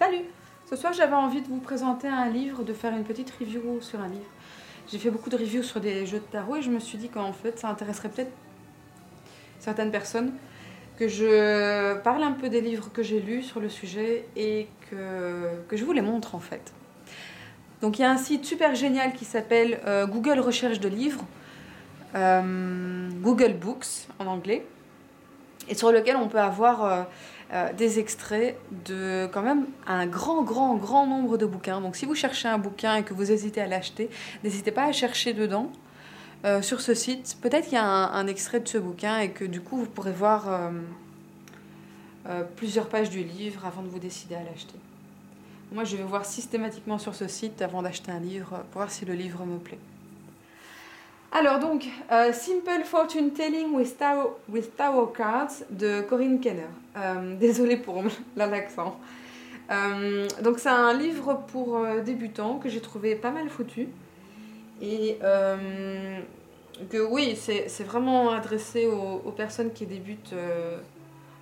Salut! Ce soir, j'avais envie de vous présenter un livre, de faire une petite review sur un livre. J'ai fait beaucoup de reviews sur des jeux de tarot et je me suis dit qu'en fait, ça intéresserait peut-être certaines personnes que je parle un peu des livres que j'ai lus sur le sujet et que je vous les montre en fait. Donc il y a un site super génial qui s'appelle Google Recherche de livres, Google Books en anglais, et sur lequel on peut avoir des extraits de quand même un grand nombre de bouquins. Donc si vous cherchez un bouquin et que vous hésitez à l'acheter, n'hésitez pas à chercher dedans. Sur ce site, peut-être qu'il y a un extrait de ce bouquin et que du coup vous pourrez voir plusieurs pages du livre avant de vous décider à l'acheter. Moi je vais voir systématiquement sur ce site avant d'acheter un livre pour voir si le livre me plaît. Alors donc, Simple Fortune Telling with Tarot Cards de Corinne Kenner. Désolée pour l'accent. Donc c'est un livre pour débutants que j'ai trouvé pas mal foutu. Et que oui, c'est vraiment adressé aux personnes qui débutent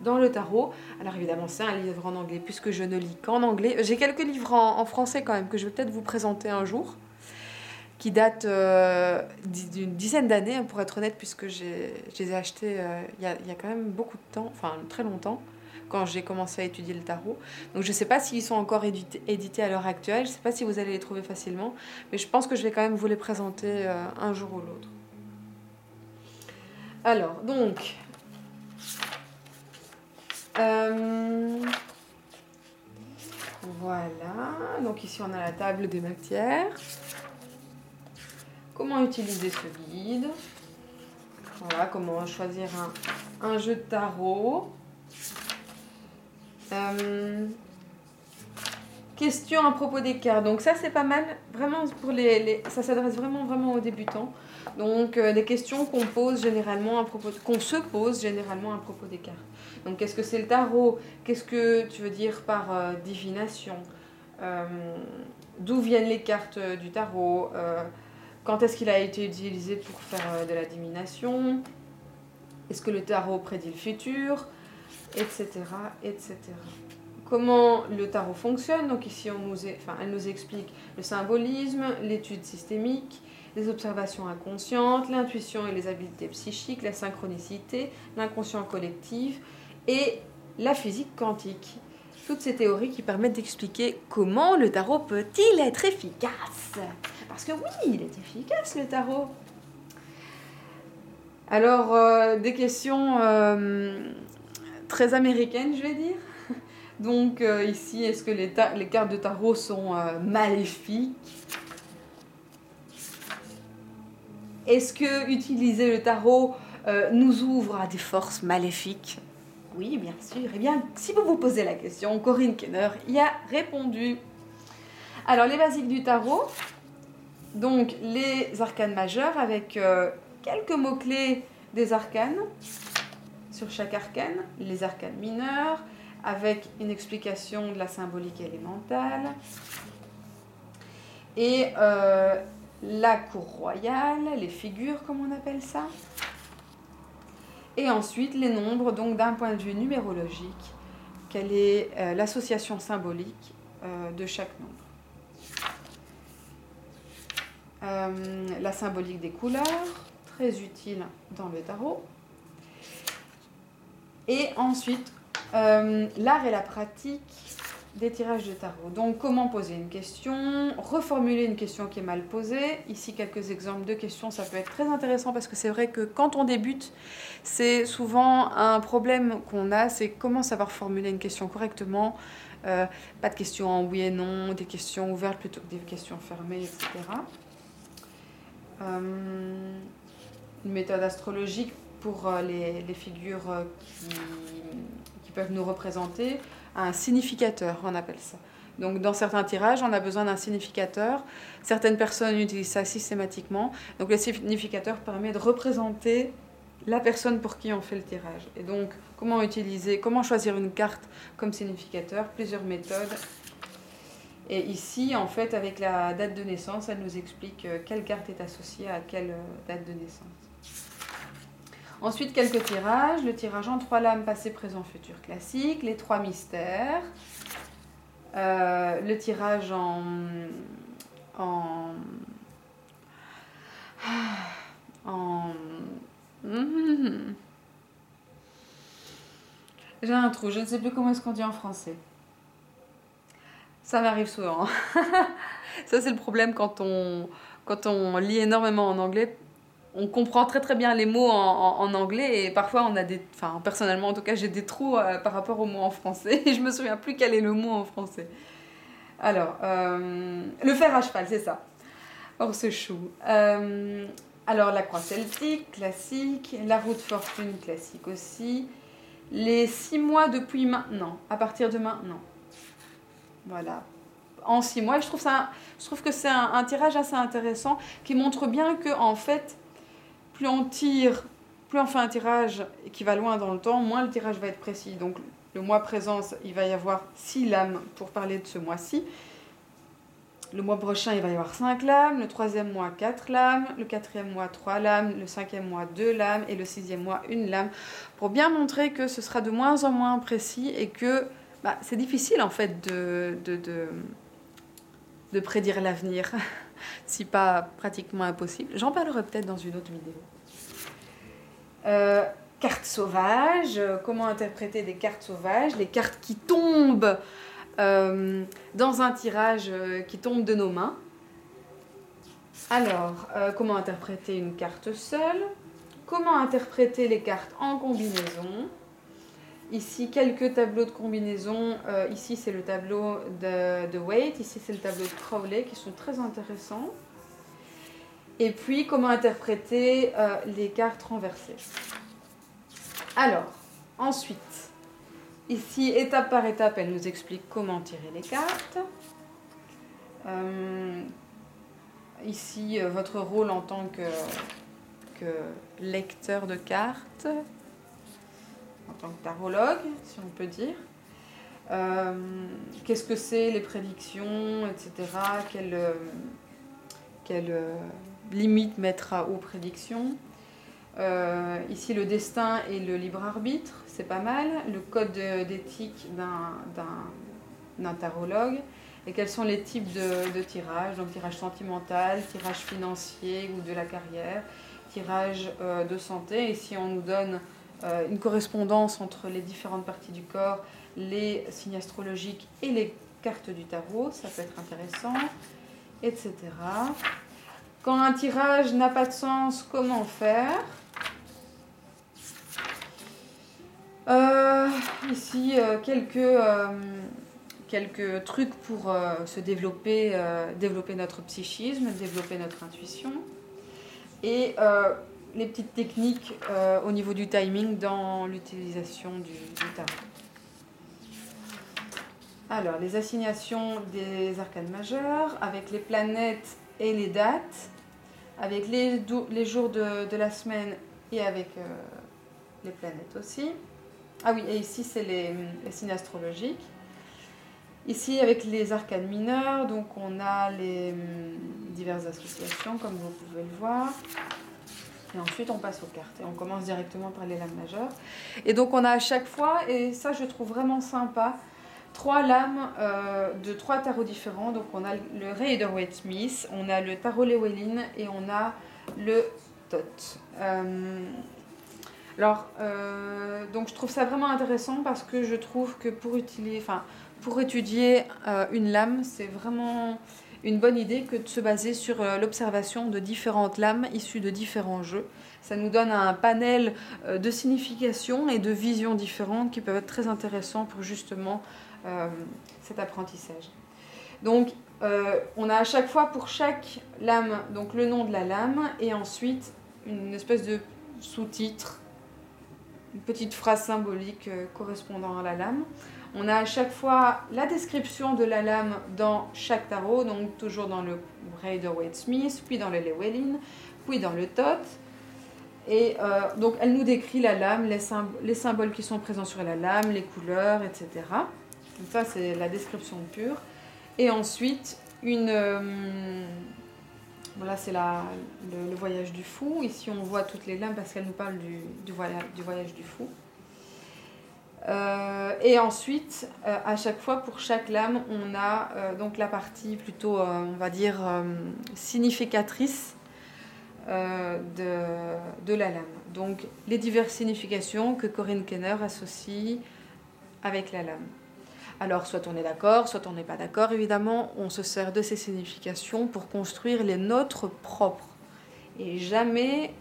dans le tarot. Alors évidemment, c'est un livre en anglais puisque je ne lis qu'en anglais. J'ai quelques livres en français quand même que je vais peut-être vous présenter un jour, qui datent d'une dizaine d'années, pour être honnête, puisque je les ai achetés il y a quand même beaucoup de temps, enfin très longtemps, quand j'ai commencé à étudier le tarot. Donc je ne sais pas s'ils sont encore édités à l'heure actuelle, je ne sais pas si vous allez les trouver facilement, mais je pense que je vais quand même vous les présenter un jour ou l'autre. Alors, donc... voilà, donc ici on a la table des matières. Comment utiliser ce guide? Voilà, comment choisir un jeu de tarot. Questions à propos des cartes. Donc ça c'est pas mal, vraiment pour ça s'adresse vraiment aux débutants. Donc des questions qu'on pose généralement qu'on se pose généralement à propos des cartes. Donc qu'est-ce que c'est le tarot? Qu'est-ce que tu veux dire par divination? D'où viennent les cartes du tarot? Quand est-ce qu'il a été utilisé pour faire de la divination? Est-ce que le tarot prédit le futur? Etc. etc. Comment le tarot fonctionne? Donc ici, elle nous explique le symbolisme, l'étude systémique, les observations inconscientes, l'intuition et les habiletés psychiques, la synchronicité, l'inconscient collectif et la physique quantique. Toutes ces théories qui permettent d'expliquer comment le tarot peut-il être efficace. Parce que oui, il est efficace le tarot. Alors, des questions très américaines, je vais dire. Donc ici, est-ce que les cartes de tarot sont maléfiques? Est-ce que utiliser le tarot nous ouvre à des forces maléfiques? Oui, bien sûr. Eh bien, si vous vous posez la question, Corinne Kenner y a répondu. Alors, les basiques du tarot. Donc, les arcanes majeures avec quelques mots-clés des arcanes sur chaque arcane. Les arcanes mineures avec une explication de la symbolique élémentale. Et la cour royale, les figures comme on appelle ça. Et ensuite les nombres, donc d'un point de vue numérologique, quelle est l'association symbolique de chaque nombre. La symbolique des couleurs, très utile dans le tarot. Et ensuite, l'art et la pratique des tirages de tarot. Donc, comment poser une question, reformuler une question qui est mal posée. Ici, quelques exemples de questions, ça peut être très intéressant parce que c'est vrai que quand on débute, c'est souvent un problème qu'on a, c'est comment savoir formuler une question correctement. Pas de questions en oui et non, des questions ouvertes plutôt que des questions fermées, etc. Une méthode astrologique pour les figures qui peuvent nous représenter, un significateur, on appelle ça. Donc dans certains tirages, on a besoin d'un significateur. Certaines personnes utilisent ça systématiquement. Donc le significateur permet de représenter la personne pour qui on fait le tirage. Et donc comment choisir une carte comme significateur, plusieurs méthodes. Et ici, en fait, avec la date de naissance, elle nous explique quelle carte est associée à quelle date de naissance. Ensuite, quelques tirages. Le tirage en 3 lames, passé, présent, futur classique. Les 3 mystères. le tirage en, en j'ai un trou, je ne sais plus comment est-ce qu'on dit en français. Ça m'arrive souvent. Ça, c'est le problème quand on lit énormément en anglais. On comprend très très bien les mots en anglais et parfois on a des... Enfin, personnellement, en tout cas, j'ai des trous par rapport aux mots en français et je me souviens plus quel est le mot en français. Alors, le fer à cheval, c'est ça. Or, ce chou. Alors, la croix celtique, classique. La roue de fortune, classique aussi. Les 6 mois depuis maintenant, à partir de maintenant. Voilà. En 6 mois, je trouve que c'est un tirage assez intéressant qui montre bien que, en fait, plus on tire, plus on fait un tirage qui va loin dans le temps, moins le tirage va être précis. Donc, le mois présent, il va y avoir 6 lames pour parler de ce mois-ci. Le mois prochain, il va y avoir 5 lames, le 3e mois, 4 lames, le 4e mois, 3 lames, le 5e mois, 2 lames et le 6e mois, 1 lame, pour bien montrer que ce sera de moins en moins précis et que c'est difficile en fait de prédire l'avenir, si pas pratiquement impossible. J'en parlerai peut-être dans une autre vidéo. Cartes sauvages, comment interpréter des cartes sauvages, les cartes qui tombent dans un tirage qui tombe de nos mains. Alors, comment interpréter une carte seule? Comment interpréter les cartes en combinaison? Ici, quelques tableaux de combinaison. Ici, c'est le tableau de Waite. Ici, c'est le tableau de Crowley qui sont très intéressants. Et puis, comment interpréter les cartes renversées. Alors, ensuite, ici, étape par étape, elle nous explique comment tirer les cartes. Ici, votre rôle en tant que lecteur de cartes, en tant que tarologue, si on peut dire. Qu'est-ce que c'est, les prédictions, etc. Quelle limite mettre aux prédictions. Ici, le destin et le libre arbitre, c'est pas mal. Le code d'éthique d'un tarologue. Et quels sont les types de tirages, donc tirage sentimental, tirage financier ou de la carrière, tirage de santé. Ici, on nous donne une correspondance entre les différentes parties du corps, les signes astrologiques et les cartes du tarot, ça peut être intéressant, etc. Quand un tirage n'a pas de sens, comment faire? Ici, quelques trucs pour se développer, développer notre psychisme, développer notre intuition. Et les petites techniques au niveau du timing dans l'utilisation du tarot. Alors, les assignations des arcanes majeurs, avec les planètes et les dates, avec les jours de la semaine et avec les planètes aussi. Ah oui, et ici, c'est les signes astrologiques. Ici, avec les arcanes mineurs, donc on a les diverses associations, comme vous pouvez le voir. Et ensuite, on passe aux cartes. Et on commence directement par les lames majeures. Et donc, on a à chaque fois, et ça, je trouve vraiment sympa, 3 lames de 3 tarots différents. Donc, on a le Rider-Waite-Smith, on a le tarot Llewellyn et on a le Thoth. Donc, je trouve ça vraiment intéressant parce que je trouve que pour étudier une lame, c'est vraiment une bonne idée que de se baser sur l'observation de différentes lames issues de différents jeux. Ça nous donne un panel de significations et de visions différentes qui peuvent être très intéressants pour justement cet apprentissage. Donc, on a à chaque fois pour chaque lame donc le nom de la lame et ensuite une espèce de sous-titre, une petite phrase symbolique correspondant à la lame. On a à chaque fois la description de la lame dans chaque tarot, donc toujours dans le Rider-Waite-Smith, puis dans le Llewellyn, puis dans le Thoth. Et donc elle nous décrit la lame, les symboles qui sont présents sur la lame, les couleurs, etc. Donc ça c'est la description pure. Et ensuite, voilà, c'est le voyage du fou. Ici on voit toutes les lames parce qu'elle nous parle du voyage du fou. Et ensuite, à chaque fois, pour chaque lame, on a donc la partie plutôt, on va dire, significatrice de la lame. Donc, les diverses significations que Corinne Kenner associe avec la lame. Alors, soit on est d'accord, soit on n'est pas d'accord, évidemment. On se sert de ces significations pour construire les nôtres propres. Et jamais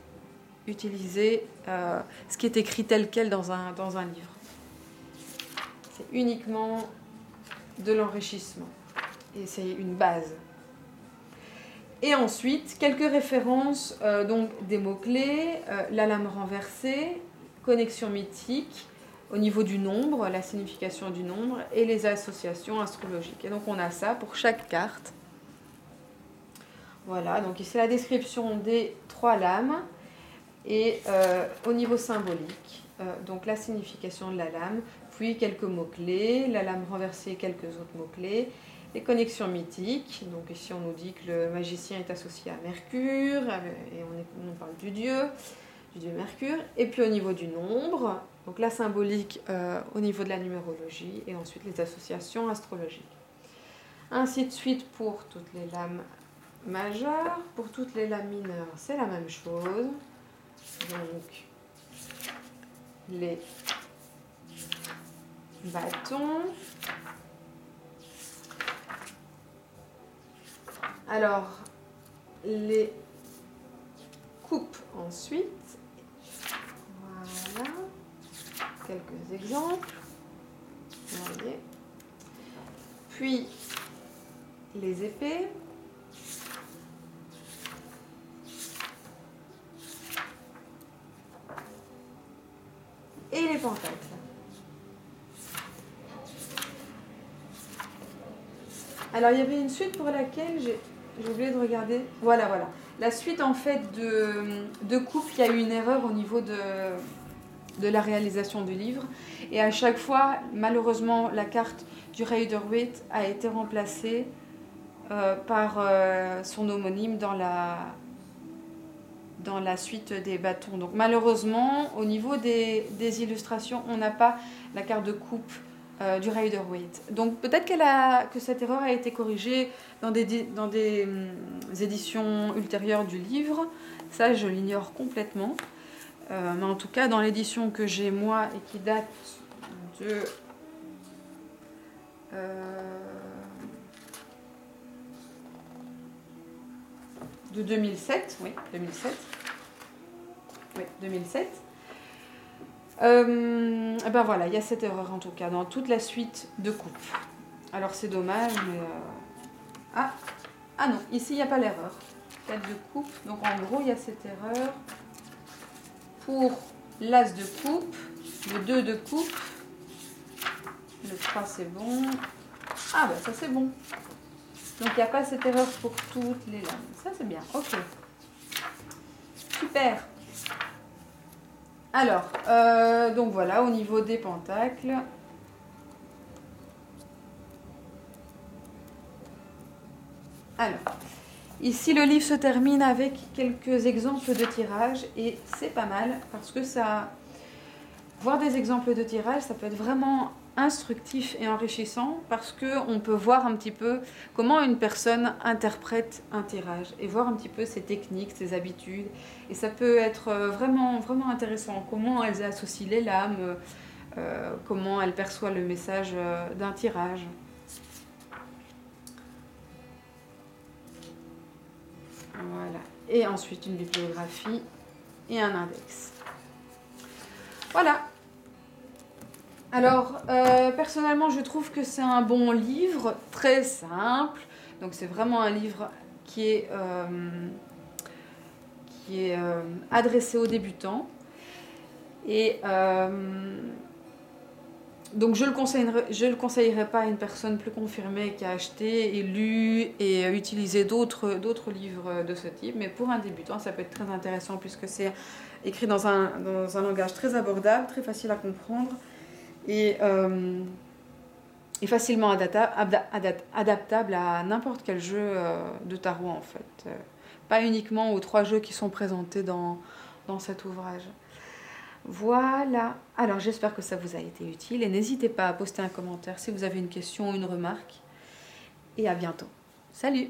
utiliser ce qui est écrit tel quel dans un livre. C'est uniquement de l'enrichissement. Et c'est une base. Et ensuite, quelques références, donc des mots-clés, la lame renversée, connexion mythique, au niveau du nombre, la signification du nombre, et les associations astrologiques. Et donc on a ça pour chaque carte. Voilà, donc ici la description des 3 lames, et au niveau symbolique, donc la signification de la lame, puis quelques mots-clés, la lame renversée, quelques autres mots-clés, les connexions mythiques, donc ici on nous dit que le magicien est associé à Mercure, et on parle du dieu Mercure, et puis au niveau du nombre, donc la symbolique au niveau de la numérologie, et ensuite les associations astrologiques. Ainsi de suite pour toutes les lames majeures, pour toutes les lames mineures, c'est la même chose. Donc les bâtons. Alors, les coupes ensuite. Voilà. Quelques exemples. Vous voyez. Puis, les épées. Et les pentacles. Alors, il y avait une suite pour laquelle j'ai oublié de regarder. Voilà. La suite, en fait, de coupe, il y a eu une erreur au niveau de la réalisation du livre. Et à chaque fois, malheureusement, la carte du Rider-Waite a été remplacée par son homonyme dans la suite des bâtons. Donc malheureusement, au niveau des illustrations, on n'a pas la carte de coupe du Rider-Waite. Donc peut-être que cette erreur a été corrigée dans des éditions ultérieures du livre. Ça, je l'ignore complètement. Mais en tout cas, dans l'édition que j'ai moi et qui date de 2007, oui, 2007. Oui, 2007. Et ben voilà, il y a cette erreur en tout cas dans toute la suite de coupes. Alors c'est dommage, mais ah non, ici il n'y a pas l'erreur. 4 de coupe, donc en gros il y a cette erreur pour l'as de coupe, le 2 de coupe, le 3 c'est bon. Ah ben ça c'est bon. Donc il n'y a pas cette erreur pour toutes les lames. Ça c'est bien, ok. Super. Alors, donc voilà, au niveau des pentacles. Alors, ici le livre se termine avec quelques exemples de tirage et c'est pas mal parce que ça, voir des exemples de tirage, ça peut être vraiment instructif et enrichissant parce qu'on peut voir un petit peu comment une personne interprète un tirage et voir un petit peu ses techniques, ses habitudes. Et ça peut être vraiment, vraiment intéressant, comment elle associe les lames, comment elle perçoit le message d'un tirage. Voilà. Et ensuite une bibliographie et un index. Voilà. Alors, personnellement, je trouve que c'est un bon livre, très simple. Donc, c'est vraiment un livre qui est adressé aux débutants. Et donc, je le conseillerais pas à une personne plus confirmée qui a acheté et lu et utilisé d'autres livres de ce type. Mais pour un débutant, ça peut être très intéressant puisque c'est écrit dans un langage très abordable, très facile à comprendre. Et facilement adaptable à n'importe quel jeu de tarot en fait. Pas uniquement aux 3 jeux qui sont présentés dans cet ouvrage. Voilà. Alors, j'espère que ça vous a été utile et n'hésitez pas à poster un commentaire si vous avez une question ou une remarque. Et à bientôt. Salut!